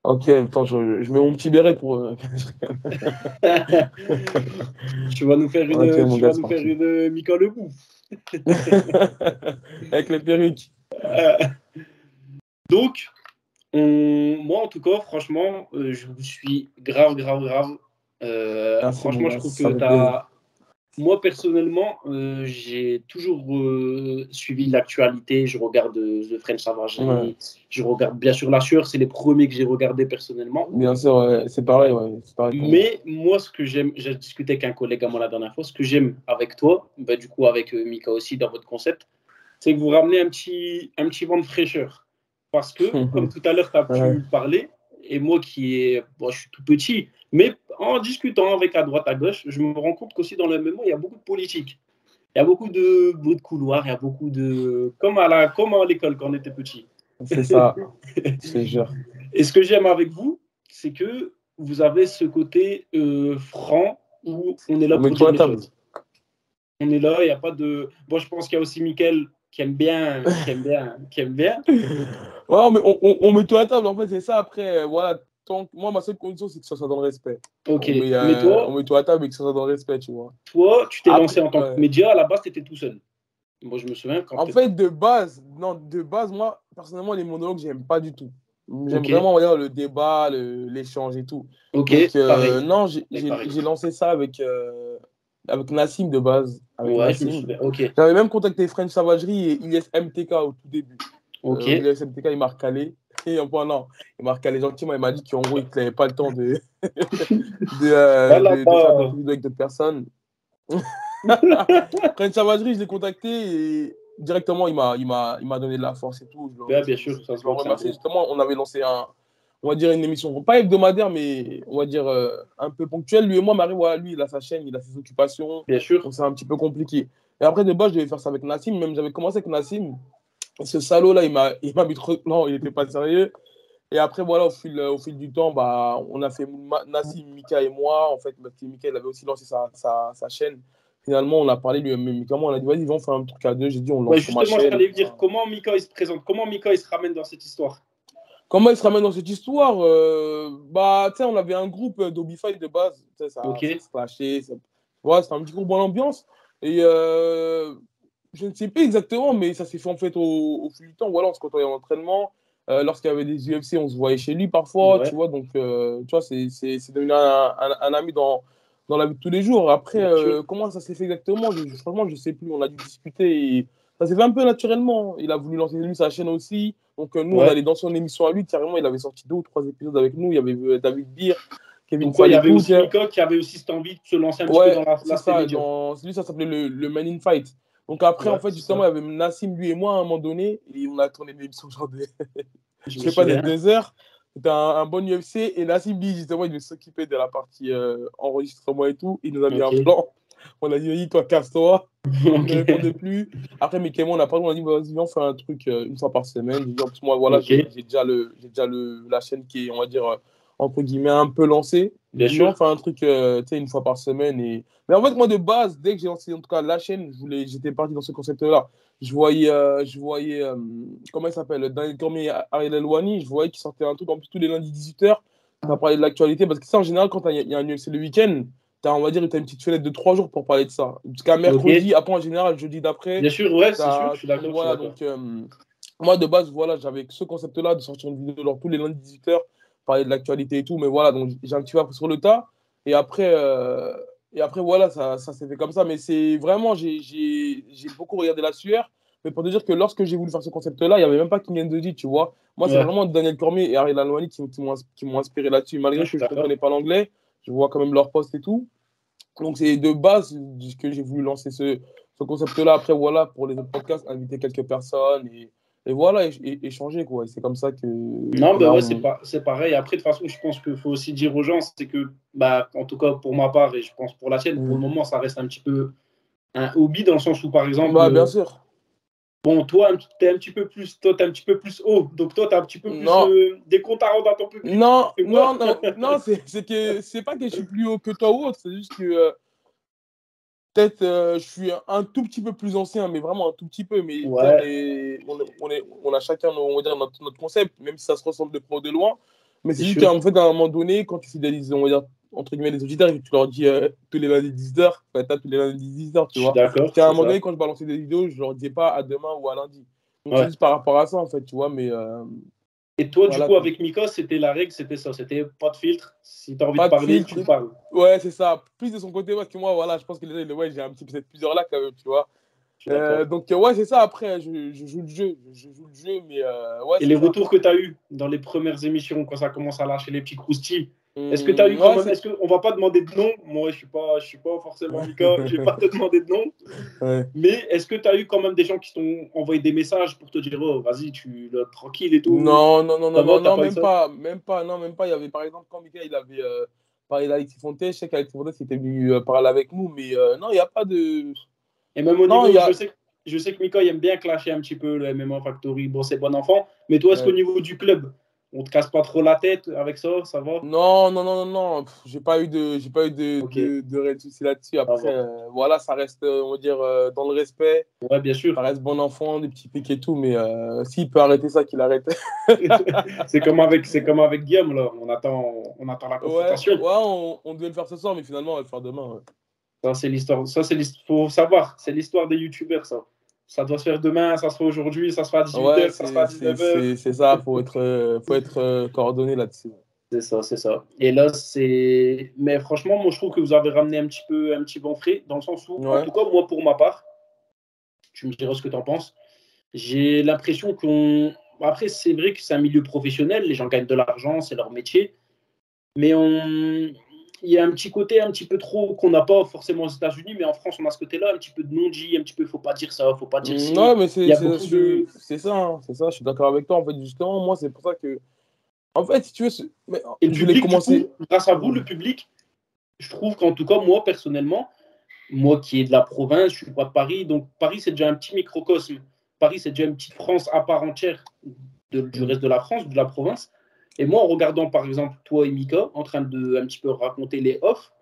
Ok, attends, je mets mon petit béret pour. Tu vas nous faire Ok, une, mon tu gars, vas c'est nous faire parti. une Mika Lebou. Avec les perruques. Donc, moi en tout cas, franchement, je vous suis grave, grave, grave. Merci, mon Franchement, je gars, trouve ça que fait tu plaisir. as. Moi, personnellement, j'ai toujours suivi l'actualité. Je regarde The French Ouais. Savagerie. Je regarde bien sûr La Sueur. C'est les premiers que j'ai regardés personnellement. Bien sûr, ouais, c'est pareil, ouais, c'est pareil pour moi. Mais moi, ce que j'aime, j'ai discuté avec un collègue à moi la dernière fois, ce que j'aime avec toi, bah, du coup avec Mika aussi dans votre concept, c'est que vous ramenez un petit vent de fraîcheur. Parce que, comme tout à l'heure, tu as Ouais. pu parler, et moi qui est, bon, je suis tout petit, mais en discutant avec à droite, à gauche, je me rends compte qu'aussi dans le MMA, il y a beaucoup de politique. Il y a beaucoup de bruit de couloir, il y a beaucoup de. Comme à l'école quand on était petit. C'est ça, je te jure. Et ce que j'aime avec vous, c'est que vous avez ce côté franc où on est là On met pour tout dire à les table. choses. On est là, il n'y a pas de. Bon, je pense qu'il y a aussi Mickaël qui aime bien, qui aime bien, qui aime bien. Ouais, on met tout à table, en fait, c'est ça. Après, voilà, moi, ma seule condition, c'est que ça soit dans le respect. Ok, mais On met tout à table et que ça soit dans le respect, tu vois. toi, tu t'es lancé Après, en tant que média, à la base, tu étais tout seul. Moi, je me souviens quand en peut-être. fait, de base, non, de base, moi, personnellement, les monologues, j'aime pas du tout. J'aime Ok, vraiment regarder le débat, l'échange et tout. ok, Donc, pareil. non, Pareil. j'ai lancé ça avec Nassim de base. Avec Ouais, je me Nassim. souviens. Ok, J'avais même contacté French Savagerie et Ilyes MTK au tout début. ok. Ilyes MTK, il m'a recalé. Et enfin, non, il m'a recalé gentiment. Il m'a dit qu'en gros, il n'avait pas le temps Voilà, de faire bah. d'interviews avec d'autres personnes. French Savagerie, je l'ai contacté et directement, il m'a donné de la force et tout. Ouais, bien sûr, ça Je se le voit que c'est un remercie. bon. Justement, on avait lancé on va dire une émission, pas hebdomadaire, mais on va dire un peu ponctuelle. Lui et moi, Marie, voilà, lui, il a sa chaîne, il a ses occupations. Bien sûr. Donc, c'est un petit peu compliqué. Et après, de base, je devais faire ça avec Nassim. Même j'avais commencé avec Nassim. Ce salaud-là, il m'a mis trop. Non, il n'était pas sérieux. Et après, voilà, au fil du temps, bah, on a fait Nassim, Mika et moi. En fait, Mika, il avait aussi lancé sa chaîne. Finalement, on a parlé lui, Mika, moi, on a dit, vas-y, viens, on fait un truc à deux. J'ai dit, on Ouais, lance sur ma justement, chaîne et j'allais tout dire ça. comment Mika il se présente, comment Mika il se ramène dans cette histoire. Comment il se ramène dans cette histoire bah, tu sais, on avait un groupe d'Obify de base. Tu sais, Ok, ça se clashait. Ouais, c'était un petit groupe dans l'ambiance. Et je ne sais pas exactement, mais ça s'est fait en fait au fil du temps. Voilà, on se côtoyait en entraînement. Lorsqu'il y avait des UFC, on se voyait chez lui parfois, tu ouais, vois. Donc, tu vois, c'est devenu un ami dans la vie de tous les jours. Après, bien sûr. comment ça s'est fait exactement franchement, je ne sais plus. On a dû discuter. Et ça s'est fait un peu naturellement. Il a voulu lancer lui sa chaîne aussi. Donc, nous, on Ouais. allait dans son émission à lui. Carrément, il avait sorti 2 ou 3 épisodes avec nous. Il y avait David Beer, Kevin Donc, ouais, il y avait Faletou. aussi Mika qui avait aussi cette envie de se lancer un petit peu Ouais, dans c'est l'aspect ça. média. Lui, ça s'appelait le Man in Fight. Donc après, en Ouais, fait, c'est justement, ça. il y avait Nassim, lui et moi, à un moment donné, et on a tourné une émission genre de, Je je me sais pas, de souviens. 2 heures. C'était un bon UFC, et Nassim, lui, justement, il devait s'occuper de la partie enregistrement et tout. Il nous a mis un Ok. plan. On a dit, vas-y, toi, casse-toi. Il ne répondait Ok. plus. Après, Mickey et moi, on a parlé, on a dit, vas-y, viens, on fait un truc une fois par semaine. J'ai dit, en plus, moi, voilà, Ok. j'ai déjà la chaîne qui est, on va dire, entre guillemets, un peu lancée. Bien Sinon, sûr. on fait un truc une fois par semaine. Mais en fait, moi, de base, dès que j'ai lancé en tout cas la chaîne, j'étais parti dans ce concept-là. Je voyais comment il s'appelle, Daniel Cormier et Ariel Elwani, je voyais qu'ils sortaient un truc en plus tous les lundis 18h. On va parler de l'actualité. Parce que ça, en général, quand il y a un UFC le week-end, on va dire, tu as une petite fenêtre de 3 jours pour parler de ça. Jusqu'à Ok. mercredi, après, en général, jeudi d'après. Bien sûr, ouais, c'est sûr, je suis d'accord, je suis Voilà, d'accord. donc moi de base, voilà, j'avais ce concept-là de sortir une vidéo tous les lundis 18h, parler de l'actualité et tout, mais voilà, donc j'ai un petit peu appris sur le tas. Et après, euh, voilà, ça s'est fait comme ça. Mais c'est vraiment, j'ai beaucoup regardé la sueur. Mais pour te dire que lorsque j'ai voulu faire ce concept-là, il n'y avait même pas King Ndodi, tu vois. Moi, c'est Ouais, vraiment Daniel Cormier et Ariel Alwani qui m'ont inspiré là-dessus. ouais, Malgré je suis que je ne d'accord. comprenais pas l'anglais, je vois quand même leurs posts et tout. Donc, c'est de base que j'ai voulu lancer ce concept-là. Après, voilà, pour les autres podcasts, inviter quelques personnes et voilà, échanger, quoi. Et c'est comme ça Non, que ben là, ouais, c'est pareil. Après, de toute façon, je pense qu'il faut aussi dire aux gens, c'est que, bah, en tout cas pour ma part, et je pense pour la chaîne, pour le moment, ça reste un petit peu un hobby dans le sens où, par exemple, Bah, bien sûr. bon, toi, t'es un petit peu plus, toi, t'es un petit peu plus haut, donc toi, t'as un petit peu plus Non, des comptes à rendre à ton public non, que moi. non, non, non, c'est pas que je suis plus haut que toi ou autre, c'est juste que peut-être je suis un tout petit peu plus ancien, mais vraiment un tout petit peu. Mais tu sais, Ouais, on a chacun on va dire, notre concept, même si ça se ressemble de près ou de loin. Mais c'est c'est juste sûr. qu'en fait, à un moment donné, quand tu fidélises, on va dire, entre guillemets, les auditeurs et que tu leur dis tous les lundis 10h, tous les lundis 10h, tu Je suis vois. d'accord, Qu'à un c'est moment ça. donné, quand je balançais des vidéos, je leur disais pas à demain ou à lundi. Donc c'est Ouais. juste par rapport à ça, en fait, tu vois. Mais Et toi, du voilà, coup, quoi. avec Mika, c'était la règle, c'était ça. C'était pas de filtre. Si tu as envie de Pas de parler, filtre. tu parles. Ouais, c'est ça. Plus de son côté, parce que moi, voilà, je pense que ouais, j'ai un petit peu cette plusieurs là quand même, tu vois. Je suis d'accord. Donc, ouais, c'est ça. Après, je joue le jeu. Je joue le jeu, mais ouais, Et c'est les ça. retours que tu as eus dans les premières émissions, quand ça commence à lâcher les petits croustilles, est-ce que tu as eu quand Ouais, même. Est-ce qu'on va pas demander de nom? Moi, je suis pas forcément Mika, je vais pas te demander de nom. ouais. Mais est-ce que tu as eu quand même des gens qui t'ont envoyé des messages pour te dire, oh, vas-y, tu tranquille et tout? Non, non, non, Ça non, va, non, t'as non, pas eu même ça? pas. Même pas. Non, même pas. Il y avait, par exemple, quand Mika, il avait parlé d'Alexis Fontaine, je sais qu'Alexis Fontaine, était venu parler avec nous, mais non, il n'y a pas de. Et même au Non, il niveau, y a. je sais que Mika il aime bien clasher un petit peu le MMA Factory. Bon, c'est bon enfant. Mais toi, est-ce qu'au Ouais. niveau du club, on te casse pas trop la tête avec ça va? Non, non, non, non, non. J'ai pas eu Ok, de réel souci là-dessus. ça Après, va. voilà, ça reste, on va dire, dans le respect. Ouais, bien Ça sûr. reste bon enfant, des petits pics et tout, mais s'il peut arrêter ça, qu'il arrête. C'est comme avec Guillaume, là. On attend la Ouais, confrontation. ouais, on devait le faire ce soir, mais finalement, on va le faire demain. Ouais. Ça, c'est l'histoire. Ça, c'est l'histoire. Faut savoir. C'est l'histoire des youtubeurs, ça. Ça doit se faire demain, ça se fait aujourd'hui, ça se fait à Ouais, 18h, ça se fait à 19h. c'est ça, faut être coordonné là-dessus. C'est ça, c'est ça. Et là, c'est. Mais franchement, moi, je trouve que vous avez ramené un petit bon frais, dans le sens où, en Ouais. tout cas, moi, pour ma part, tu me diras ce que tu en penses. J'ai l'impression qu'on. Après, c'est vrai que c'est un milieu professionnel, les gens gagnent de l'argent, c'est leur métier. Mais il y a un petit côté un petit peu trop qu'on n'a pas forcément aux États-Unis, mais en France, on a ce côté-là, un petit peu de non-dit, un petit peu, faut pas dire ça, faut pas dire ci. Ouais, mais Il y a beaucoup de. c'est ça, hein, c'est ça, je suis d'accord avec toi. En fait, justement, moi, c'est pour ça que. En fait, si tu veux, mais, Et le je voulais public, du coup, commencer. grâce à vous, le public, je trouve qu'en tout cas, moi, personnellement, moi qui est de la province, je suis pas de Paris, donc Paris, c'est déjà un petit microcosme. Paris, c'est déjà une petite France à part entière du reste de la France, de la province. Et moi, en regardant, par exemple, toi et Mika, en train de un petit peu raconter les offs,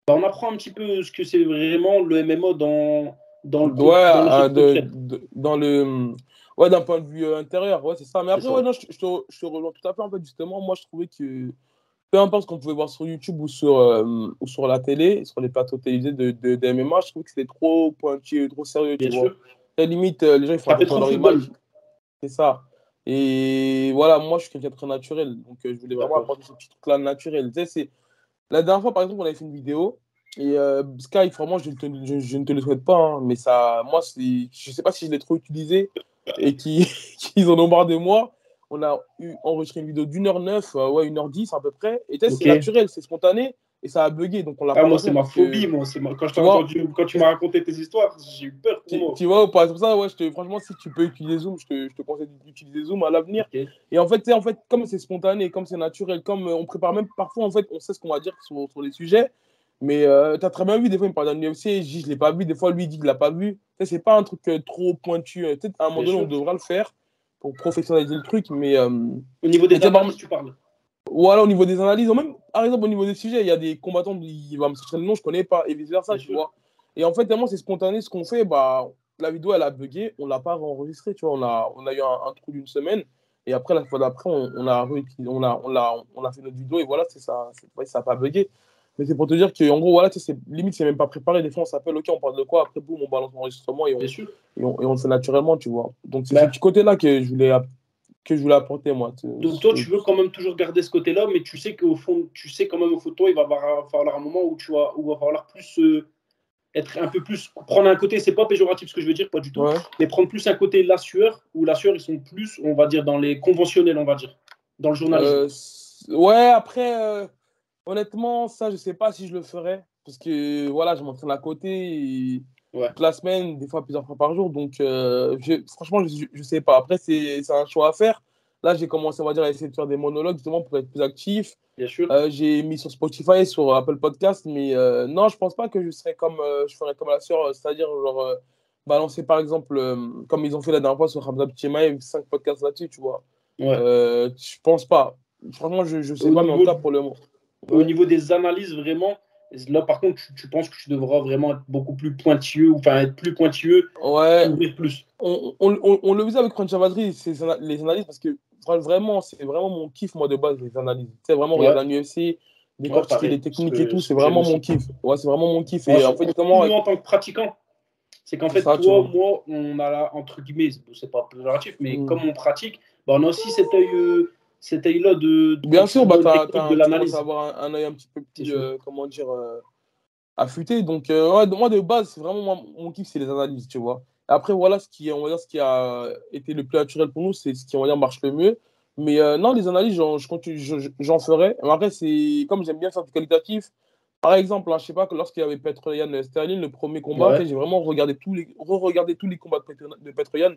bah, on apprend un petit peu ce que c'est vraiment le MMO Ouais, dans le sens concret. dans le. Ouais, d'un point de vue intérieur, ouais, c'est ça. Mais C'est après, ça. ouais, non, je te rejoins tout à fait. En fait, justement, moi, je trouvais que peu importe ce qu'on pouvait voir sur YouTube ou sur la télé, sur les plateaux télévisés de MMA, je trouvais que c'était trop pointu, trop sérieux, tu Bien vois. sûr. À la limite, les gens, ils font Ça fait attention à trop leur football. image, c'est ça. Et voilà, moi, je suis quelqu'un de très naturel. Donc, je voulais vraiment D'accord. apporter ce petit truc-là naturel. Tu sais, la dernière fois, par exemple, on avait fait une vidéo. Et Sky, vraiment, je ne te le souhaite pas. Hein, mais ça, moi, je ne sais pas si je l'ai trop utilisé et qu'ils en ont marre de moi. On a enregistré une vidéo d'1h09, ouais, 1h10 à peu près. Et tu sais, c'est Ok. naturel, c'est spontané. Et ça a bugué. Donc, on l'a Ah, pas moi, c'est lancé ma parce que, phobie, moi. Quand je t'ai tu vois, entendu, quand tu m'as raconté tes histoires, j'ai eu peur pour moi. tu vois, ou pas. C'est pour ça, ouais, franchement, si tu peux utiliser Zoom, je te conseille d'utiliser Zoom à l'avenir. Ok. Et en fait, tu sais, comme c'est spontané, comme c'est naturel, comme on prépare même parfois, en fait, on sait ce qu'on va dire sur les sujets. Mais tu as très bien vu, des fois, il me parle d'un UFC, je dis, je l'ai pas vu. Des fois, lui, il dit qu'il l'a pas vu. Tu sais, c'est pas un truc trop pointu. Peut-être à un moment Bien donné, on sûr. devra le faire pour professionnaliser le truc. Mais, Au niveau des tu sais, par analyses, exemple, tu parles. voilà, au niveau des analyses, ou même, par exemple, au niveau des sujets, il y a des combattants, il va me sortir le nom, je connais pas, et vice-versa, tu vois. Et en fait, tellement c'est spontané ce qu'on fait, bah, la vidéo, elle a bugué, on l'a pas enregistrée, tu vois. On a eu un trou d'une semaine, et après, la fois d'après, on a fait notre vidéo, et voilà, c'est ça, ça n'a pas bugué. Mais c'est pour te dire qu'en gros, voilà, limite, c'est même pas préparé. Des fois, on s'appelle, ok, on parle de quoi, après, boum, on balance l'enregistrement Bien sûr. et on le fait naturellement, tu vois. Donc, c'est ce petit côté-là que je voulais apporter, moi. Donc toi, tu veux quand même toujours garder ce côté-là, mais tu sais qu'au fond, tu sais quand même au fond de toi, il va falloir un moment où il va falloir plus être un peu plus, prendre un côté, c'est pas péjoratif ce que je veux dire, pas du tout, mais prendre plus un côté la sueur, où la sueur, ils sont plus, on va dire, dans les conventionnels, on va dire, dans le journalisme. Ouais, après, honnêtement, ça, je sais pas si je le ferais, parce que voilà, je m'entraîne à côté toute la semaine, des fois plusieurs fois par jour, donc franchement, je sais pas. Après, c'est un choix à faire. Là, j'ai commencé, on va dire, à essayer de faire des monologues justement pour être plus actif. Bien sûr. J'ai mis sur Spotify, sur Apple Podcast, mais non, je pense pas que je ferais comme la sœur, c'est-à-dire genre balancer par exemple, comme ils ont fait la dernière fois sur Hamza Chemaev, 5 podcasts là-dessus, tu vois. Je pense pas. Franchement, je sais pas, mais en tout cas pour le moment. Au niveau des analyses, vraiment, là par contre, tu penses que tu devras vraiment être beaucoup plus pointilleux, enfin être plus pointilleux, ouvrir plus. On le faisait avec Juan Chavadri, les analyses, parce que vraiment, c'est vraiment mon kiff, moi, de base, les analyses. C'est vraiment regarder un UFC, décortiquer les techniques et tout, c'est vraiment mon kiff. Ouais, c'est vraiment mon kiff. Et en fait, nous, en tant que pratiquants, c'est qu'en fait, toi, moi, on a là, entre guillemets, c'est pas péjoratif, mais comme on pratique, bah, on a aussi cet œil-là de bien sûr, bah, de l'analyse. Tu commences à avoir un œil un petit peu plus, comment dire, affûté. Donc, moi, de base, c'est vraiment mon kiff, c'est les analyses, tu vois. Après, voilà, on va dire, ce qui a été le plus naturel pour nous, c'est ce qui, on va dire, marche le mieux. Mais non, les analyses, j'en ferai. Mais après, c'est comme j'aime bien faire du qualitatif. Par exemple, hein, je sais pas, que lorsqu'il y avait Petr-Yan Sterling, le premier combat, j'ai vraiment re-regardé tous les combats de Petr-Yan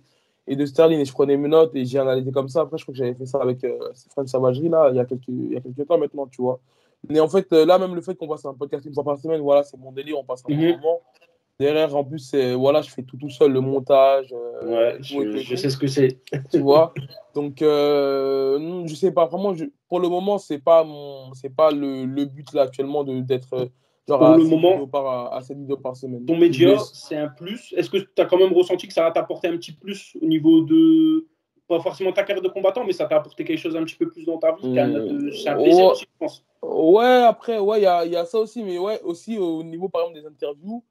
et de Sterling, et je prenais mes notes et j'ai analysé comme ça. Après, je crois que j'avais fait ça avec Stéphane Savagerie, là, il y a quelques temps maintenant, tu vois. Mais en fait, là, même le fait qu'on passe un podcast une fois par semaine, voilà, c'est mon délire, on passe un bon moment. Derrière, en plus, voilà, je fais tout seul, le montage. Je sais ce que c'est. Tu vois. Donc, je sais pas, vraiment, pour le moment, c'est pas le but là actuellement d'être genre pour le moment, à 7 vidéos par semaine. Ton média, c'est un plus. Est-ce que tu as quand même ressenti que ça va t'apporter un petit plus au niveau de, pas forcément ta carrière de combattant, mais ça t'a apporté quelque chose un petit peu plus dans ta vie? C'est un plaisir aussi, je pense. Ouais, après, ouais, il y a ça aussi, mais ouais, aussi au niveau, par exemple, des interviews,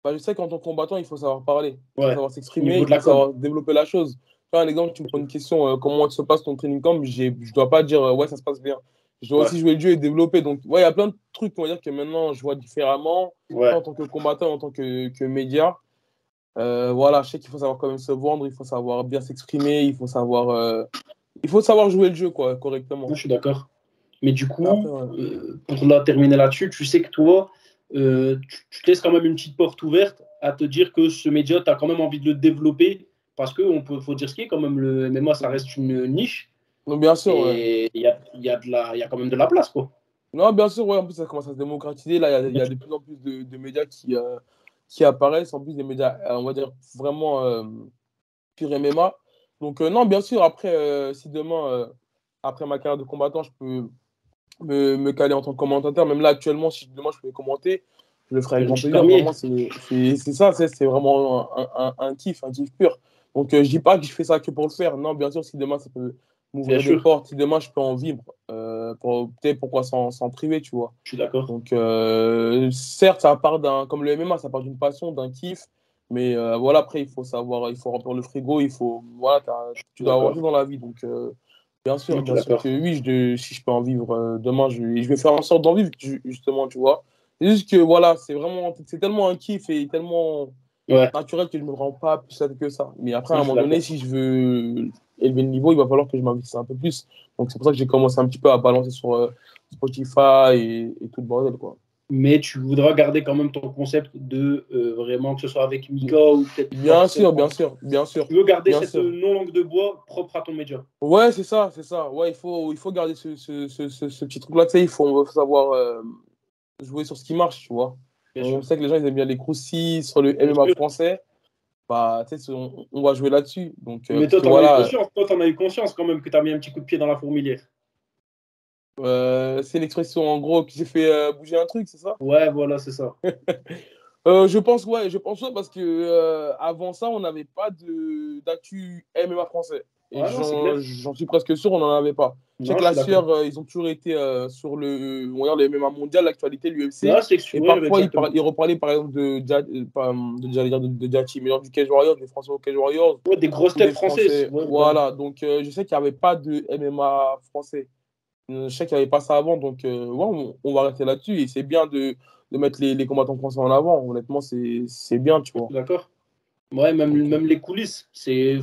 bah, je sais qu'en tant que combattant, il faut savoir parler, il faut savoir s'exprimer, il faut savoir développer la chose. Tu vois, un exemple, tu me poses une question, comment se passe ton training camp, je dois pas dire, ouais, ça se passe bien. Je dois aussi jouer le jeu et développer. Donc, ouais, il y a plein de trucs, on va dire, que maintenant, je vois différemment, en tant que combattant, en tant que média. Voilà, je sais qu'il faut savoir quand même se vendre, il faut savoir bien s'exprimer, il faut savoir jouer le jeu, quoi, correctement. Moi, je suis d'accord. Mais du coup, pour terminer là-dessus, tu sais que toi, tu te laisses quand même une petite porte ouverte à te dire que ce média, tu as quand même envie de le développer parce qu'il faut dire ce qui est, quand même, le MMA, ça reste une niche. Donc, bien sûr, et il y a quand même de la place, quoi. Non, bien sûr, ouais, en plus, ça commence à se démocratiser. Là, il y a de plus en plus de médias qui apparaissent, en plus des médias, on va dire, vraiment pure MMA. Donc, non, bien sûr, après, si demain, après ma carrière de combattant, je peux me caler en tant que commentateur, même là, actuellement, si demain je peux commenter, je le ferai avec grand plaisir. Vraiment, c'est ça, c'est vraiment un kiff pur. Donc, je dis pas que je fais ça que pour le faire. Non, bien sûr, si demain ça peut m'ouvrir des portes, si demain je peux en vivre, peut-être pourquoi s'en priver, tu vois. Je suis d'accord. Donc, certes, ça part comme le MMA, ça part d'une passion, d'un kiff. Mais voilà, après, il faut remplir le frigo, voilà, tu dois avoir tout dans la vie. Donc, bien sûr que oui, si je peux en vivre demain, je vais faire en sorte d'en vivre, justement, tu vois. C'est juste que, voilà, c'est tellement un kiff et tellement naturel que je ne me rends pas plus ça que ça. Mais après, à un moment donné, si je veux élever le niveau, il va falloir que je m'investisse un peu plus. Donc, c'est pour ça que j'ai commencé un petit peu à balancer sur Spotify et tout le bordel, quoi. Mais tu voudras garder quand même ton concept de vraiment que ce soit avec Mika ou peut-être. Bien sûr. Tu veux garder cette non-langue de bois propre à ton média. Ouais, c'est ça. Ouais, il faut garder ce petit truc-là. Tu sais, il faut savoir jouer sur ce qui marche, tu vois. On sait que les gens, ils aiment bien les croustilles sur le MMA français. Bah, tu sais, on va jouer là-dessus. Donc, mais toi, t'en as eu conscience quand même que tu as mis un petit coup de pied dans la fourmilière. C'est l'expression en gros qui s'est fait bouger un truc, c'est ça? Ouais, voilà, c'est ça. Je pense ouais, parce que avant ça, on n'avait pas d'actu MMA français. Et Ouais, non, c'est clair. j'en suis presque sûr, on n'en avait pas. Je sais Non, que je la suis d'accord. sueur, ils ont toujours été sur on va dire, le MMA mondial, l'actualité, l'UFC. Ouais, Et ouais, parfois, exactement. ils reparlaient par exemple j'allais dire de Jackie, mais non, du Cage Warriors, des Français au Cage Warriors, Ouais, des grosses ou des têtes françaises. Français. Ouais, voilà. Voilà, donc je sais qu'il n'y avait pas de MMA français. Je sais qu'il n'y avait pas ça avant, donc ouais, on va rester là-dessus. Et c'est bien de mettre les combattants français en avant. Honnêtement, c'est bien, tu Je vois. suis d'accord. Ouais, même, Donc, même les coulisses.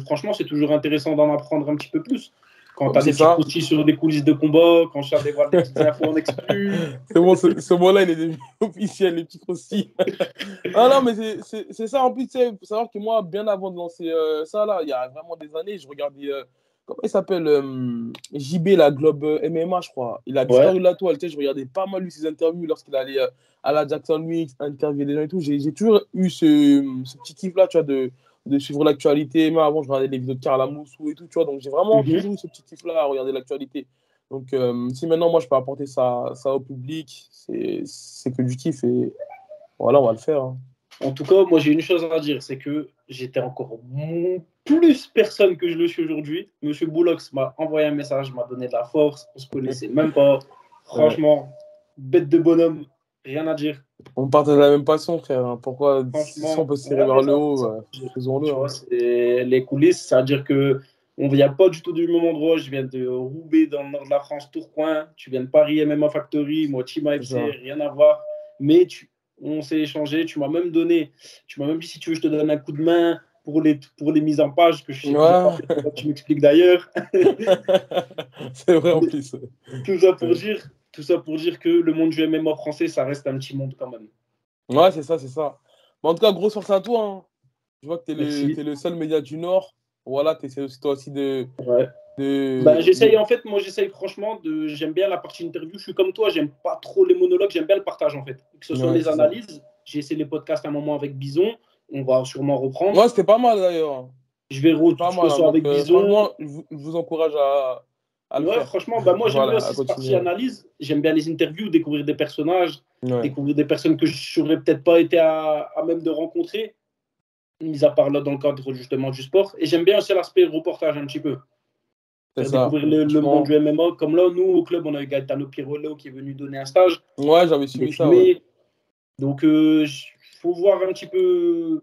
Franchement, c'est toujours intéressant d'en apprendre un petit peu plus. Quand tu as c'est des petits ça. croustilles sur des coulisses de combat, quand je dévoile des petites infos en exclu. C'est bon, ce mot-là, il est devenu officiel, les petits croustilles. Ah non, mais c'est ça. En plus, il faut savoir que moi, bien avant de lancer ça, là, il y a vraiment des années, je regardais, comment il s'appelle JB, la Globe MMA, je crois. Il a Ouais. disparu de la toile. Tu sais, je regardais pas mal lui, ses interviews lorsqu'il allait à la Jackson Week, interviewer des gens et tout. J'ai toujours eu ce petit kiff-là, tu vois, de suivre l'actualité. Même avant, je regardais les vidéos de Karl Amoussou et tout, tu vois. Donc, j'ai vraiment Mhm. toujours eu ce petit kiff-là à regarder l'actualité. Donc, si maintenant, moi, je peux apporter ça au public, c'est que du kiff. Et voilà, on va le faire, hein. En tout cas, moi, j'ai une chose à dire, c'est que j'étais encore plus personne que je le suis aujourd'hui. Monsieur Boulox m'a envoyé un message, m'a donné de la force. On se connaissait même pas. Ouais. Franchement, bête de bonhomme, rien à dire. On partage la même passion, frère, hein. Pourquoi, si on Franchement, peut se tirer ouais, vers mais le ça, haut, ça veut dire, faisons-le, tu hein. vois, c'est les coulisses, ça veut dire que on vient pas du tout du même endroit. Je viens de Roubaix, dans le nord de la France, Tourcoing. Tu viens de Paris, MMA Factory, moi, Team C'est AFC, ça. rien à voir. Mais on s'est échangé. Tu m'as même dit si tu veux, je te donne un coup de main pour les mises en page, que je sais toujours pas Ouais. comment tu m'expliques d'ailleurs. C'est vrai en Mais plus. tout ça pour Ouais, dire, tout ça pour dire que le monde du MMA français, ça reste un petit monde quand même. ouais, c'est ça, c'est ça. Mais en tout cas, grosse force à toi, hein. Je vois que Merci. t'es le seul média du Nord. Voilà, t'essaies aussi toi aussi Ouais. Ben, de, j'essaye, de... en fait, moi, j'essaye franchement j'aime bien la partie interview. Je suis comme toi, j'aime pas trop les monologues, j'aime bien le partage, en fait. Que ce soit Ouais, les c'est ça. analyses, j'ai essayé les podcasts à un moment avec Bison, on va sûrement reprendre. Ouais, c'était pas mal d'ailleurs. Je vais C'était pas que ce mal, hein. soit Donc, avec Bison. franchement, je vous encourage à le Ouais, faire. franchement, ben, moi, j'aime bien Voilà, à aussi cette partie continuer. analyse. J'aime bien les interviews, découvrir des personnages, Ouais, découvrir des personnes que je n'aurais peut-être pas été à même de rencontrer, mis à part là dans le cadre justement du sport. Et j'aime bien aussi l'aspect reportage un petit peu. c'est Faire ça. découvrir le monde Franchement, du MMA. Comme là, nous, au club, on a eu Gaetano Pirolo qui est venu donner un stage, ouais, j'avais des suivi ça, ouais. filmé. Donc, faut voir un petit peu.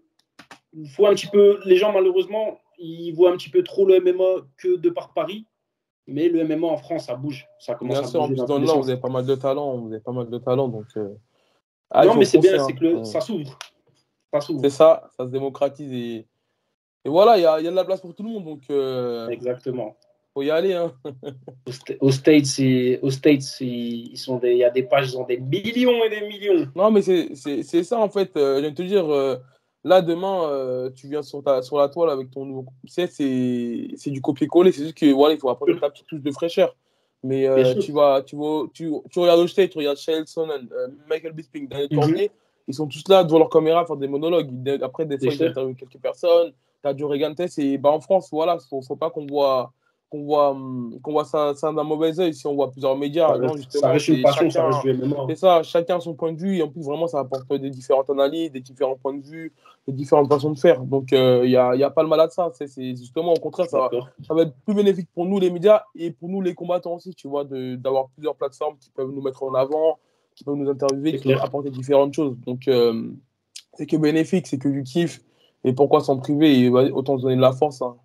Faut un petit peu. Les gens, malheureusement, ils voient un petit peu trop le MMA que de par Paris. Mais le MMA en France, ça bouge. Ça commence Bien à sûr, en bouger plus dans dans tous le les Nord, vous sens. avez pas mal de talents, donc il Non, faut mais c'est foncer, bien, c'est hein. que Ouais. ça s'ouvre. Ça C'est s'ouvre. ça se démocratise et voilà, il y a de la place pour tout le monde, donc Exactement. faut y aller, hein. Aux States il y a des pages, ils ont des millions et des millions. Non, mais c'est ça en fait. Je viens de te dire, là demain, tu viens sur la toile avec ton nouveau set, c'est du copier-coller. C'est juste que voilà, il faut apporter ta petite touche de fraîcheur. Mais Bien sûr. tu regardes au state, tu regardes Chael Sonnen, Michael Bisping, Daniel Mhm. Cormier, ils sont tous là devant leur caméra faire des monologues. Après, des C'est fois, ils clair. interviewent quelques personnes. Tu as Joe Gigantes et bah, en France, voilà, faut pas qu'on voit ça d'un mauvais œil si on voit plusieurs médias. Non, Ça justement, reste une c'est passion, ça reste chacun. du MMA. C'est ça, chacun son point de vue, et en plus, vraiment, ça apporte des différentes analyses, des différents points de vue, des différentes façons de faire. Donc, y a pas le mal à ça. C'est justement, au contraire, D'accord. ça va être plus bénéfique pour nous, les médias, et pour nous, les combattants aussi, tu vois, d'avoir plusieurs plateformes qui peuvent nous mettre en avant, qui peuvent nous interviewer, C'est qui peuvent clair. apporter différentes choses. Donc, c'est que bénéfique, c'est que du kiff. Et pourquoi s'en priver? Et ouais, autant se donner de la force, hein.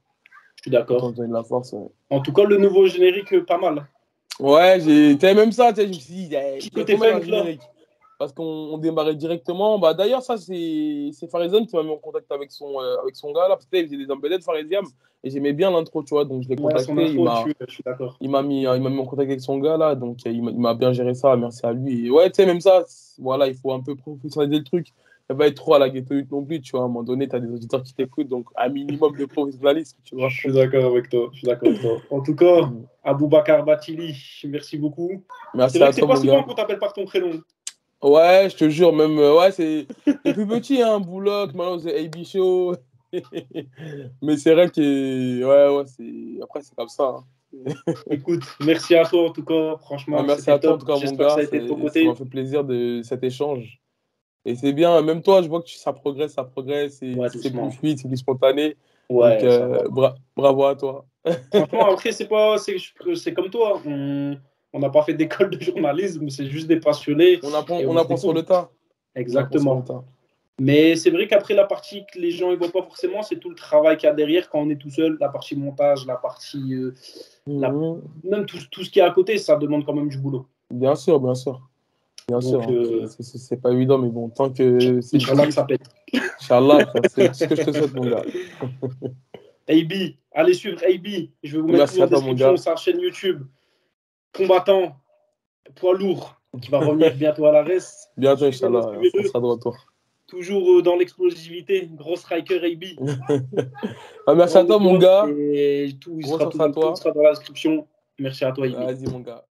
Je suis Autant d'accord. se donner de la force, ouais. En tout cas, le nouveau générique, pas mal. Ouais, t'avais même ça, tu sais, je me suis dit, Petit il côté faut mettre un funk là. générique. Parce qu'on démarrait directement. Bah, d'ailleurs, ça, c'est Farizan qui m'a mis en contact avec son gars là. Parce qu'il faisait des embedded Farisiam. Et j'aimais bien l'intro, tu vois. Donc, je l'ai Ouais, son contacté. intro, je suis d'accord. Il m'a mis en contact avec son gars là. Donc, il m'a bien géré ça. Merci à lui. Et ouais, tu sais, même ça, voilà, il faut un peu professionnaliser le truc. Ça va être trop à la ghetto non plus, tu vois. À un moment donné, tu as des auditeurs qui t'écoutent. Donc, un minimum de professionnalisme, tu vois. Je suis d'accord avec toi. Je suis d'accord avec toi. En tout cas, Aboubacar Batili, merci beaucoup. C'est Merci vrai à que c'est toi, pas mon souvent gars. qu'on t'appelle par ton prénom. Ouais, je te jure, même, ouais, c'est les plus petits, hein, Bullock, maintenant c'est AB Show. Mais c'est vrai que, ouais, ouais, après, c'est comme ça, hein. Écoute, merci à toi en tout cas. Franchement, merci à toi en tout cas, mon gars. Ça a été de ton Ça côté. m'a fait plaisir de cet échange. Et c'est bien, même toi, je vois que ça progresse, et Ouais, c'est doucement. plus fluide, c'est plus spontané. Ouais, donc, bravo à toi. Franchement, après, c'est comme toi. On n'a pas fait d'école de journalisme, c'est juste des passionnés. On apprend sur le tas. Exactement. Mais c'est vrai qu'après, la partie que les gens ne voient pas forcément, c'est tout le travail qu'il y a derrière quand on est tout seul, la partie montage, la partie. Même tout ce qui est à côté, ça demande quand même du boulot. Bien sûr, bien sûr. Bien sûr. C'est pas évident, mais bon, tant que c'est. Inch'Allah que ça pète. Inch'Allah, c'est ce que je te souhaite, mon gars. AB, allez suivre AB. Je vais vous mettre tout en description sa chaîne YouTube. Combattant, poids lourd, qui va revenir bientôt à la reste. Bientôt, Inch'Allah, on sera de retour. Toujours dans l'explosivité, gros striker AB. Merci à toi, mon gars. Et tout, il sera dans la description. Merci à toi, AB. Vas-y, mon gars.